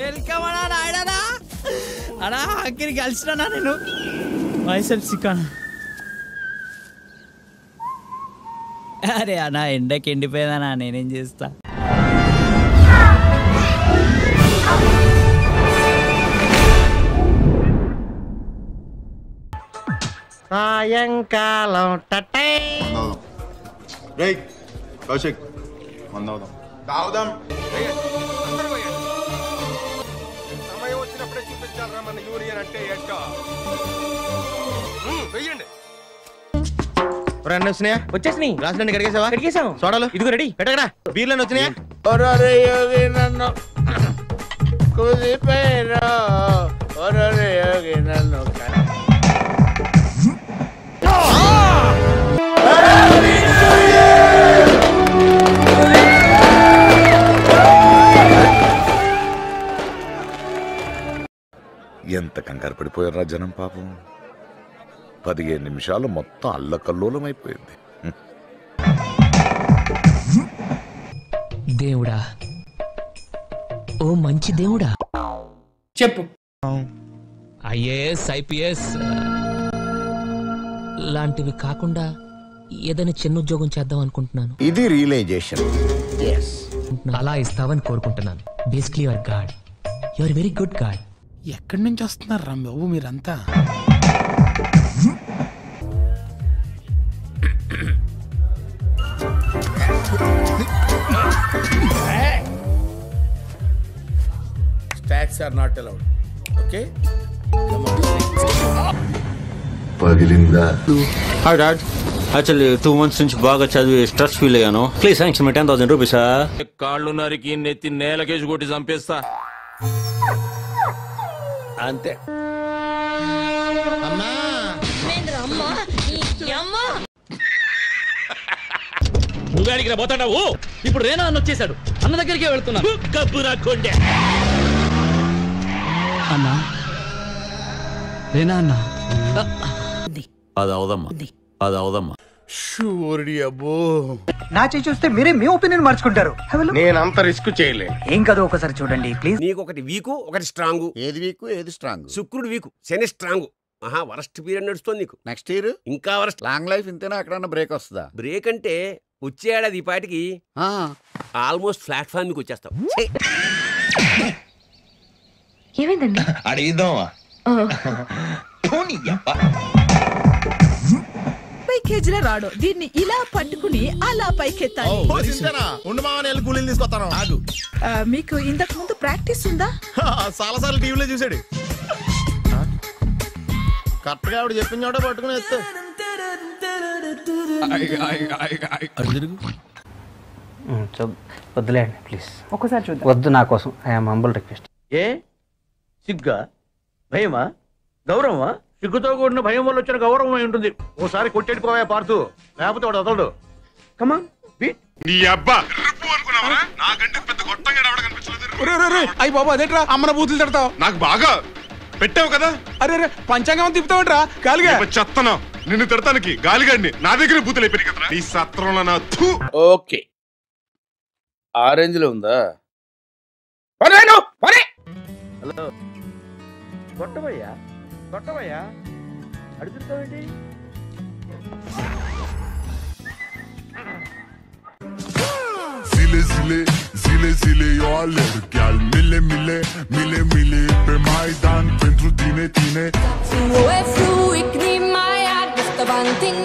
Welcome అన్నా నాయనా. అన్నా అక్కడికి కలిసినా నేను మైసెల్ఫ్ సిక్కాను. అరే అన్నా ఎండకి ఎండిపోయేదన్నా, నేనేం చేస్తా. సాయంకాలం కౌశిక్ మందవుదాం తాగుదాం. సమయం వచ్చినప్పుడే చూపించాలరా మన యూనియన్ అంటే ఏంటో. వెయ్యండి. వచ్చినాయా? వచ్చేసినాయి. గ్లాసులన్నీ కడిగేసావా? కడిగేసాం. సోడాలు ఇదిగో రెడీ. పెట్టగడా. బీర్లను వచ్చినాయా? నన్ను కుదిపోయినా నన్ను ఎంత కంగారు పడిపోయారా జనం పాపం. 15 నిమిషాలు మొత్తం అల్లకల్లోలం అయిపోయింది. దేవుడా, ఓ మంచి దేవుడా, చెప్పు. ఐఏఎస్ ఐపీఎస్ లాంటివి కాకుండా ఏదైనా చిన్న ఉద్యోగం చేద్దాం అనుకుంటున్నాను. ఇది రియలైజేషన్. అలా ఇస్తావని కోరుకుంటున్నాను. Basically your God, your very good God. ఎక్కడి నుంచి వస్తున్నారు రా బాబు మీరంతా? Stacks are not allowed. Okay? పగిలిందా? హాయ్ డాడ్, యాక్చువల్లీ 2 months నుంచి బాగా చదివి స్ట్రెస్ ఫీల్ అయ్యాను. Please sanction me 10,000 rupees. కాళ్ళు నరికి నెత్తి నేలకేసి కొట్టి చంపేస్తా అంతే. నువ్వు పోతాడావు. ఇప్పుడు రేనా అన్న వచ్చేసాడు. అన్న దగ్గరికి వెళ్తున్నాను. అన్నా రేనా అన్న అది అవదమ్మా, అది అవదమ్మా. షూరి అబ్బో. నా చేయి చూస్తే మీరే మీ ఒపీనియన్ మార్చుకుంటారు. నేను అంత రిస్క్ చేయలే. ఏం కాదు, ఒకసారి చూడండి ప్లీజ్. నీకు ఒకటి వీకు, ఒకటి స్ట్రాంగ్. ఏది వీకు ఏది స్ట్రాంగ్? శుక్రుడు వీకు, శని స్ట్రాంగ్. మహా వరస్ట్ పీరియడ్ నడుస్తుంది నీకు. నెక్స్ట్ ఇయర్ ఇంకా వరస్ట్. లాంగ్ లైఫ్ ఇంతేనా? అక్కడ బ్రేక్ వస్తుందా? బ్రేక్ అంటే వచ్చే ఏడాది ఈ పాటికి ఆల్మోస్ట్ ప్లాట్ఫామ్ మీకు వచ్చేస్తావు. ఏమైందండి? అడిగిద్దామా? పైకేజీలో రాడు. దీన్ని ఇలా పట్టుకుని అలా పైకెత్తాలి. కూలీలు తీసుకొస్తాను. మీకు ఇంతకు ముందు ప్రాక్టీస్ ఉందా? చాలా సార్లు టీవీలో చూసాడు. కరెక్ట్ గా ఆవిడ చెప్పిన చోట పట్టుకుని ఎత్తు. వద్దులేండి ప్లీజ్. ఒకసారి చూద్దాం. వద్దు, నా కోసం ఐఎమ్ హంబుల్ రిక్వెస్ట్. ఏ సిగ్గా, భయమా, గౌరవమా? సిగ్గుతో కూడిన భయం వల్ల వచ్చిన గౌరవం అయి ఉంటుంది. ఓసారి కొట్టెడిపోయా పార్తు, లేకపోతే వాడు వదలడు. కమాన్ బీట్. నీ అబ్బా అనుకున్నావా? నాకంటే పెద్ద గొట్టంగా కనిపించలేదు. అయ్యి బాబు అదేట్రా అమ్మన బూతులు తిడతావు? నాకు బాగా పెట్టావు కదా. అరే రే పంచాంగం తిప్పుతావుట్రా గాలిగా. చెత్తనా నిన్ను తిడతానికి గాలిగాడిని నా దగ్గర బూతులు అయిపోయి కదా. ఈ సత్రంలో నా ఓకే, ఆరెంజ్ లో ఉందా? Hello, కొట్టవయ్యా, కొట్టవయ్యా. అడుగుతావేంటి? Zile zile, zile zile eu alerg, iar mile mile, mile mile pe Maidan pentru tine, tine. Fru, ikni mai, just the one thing.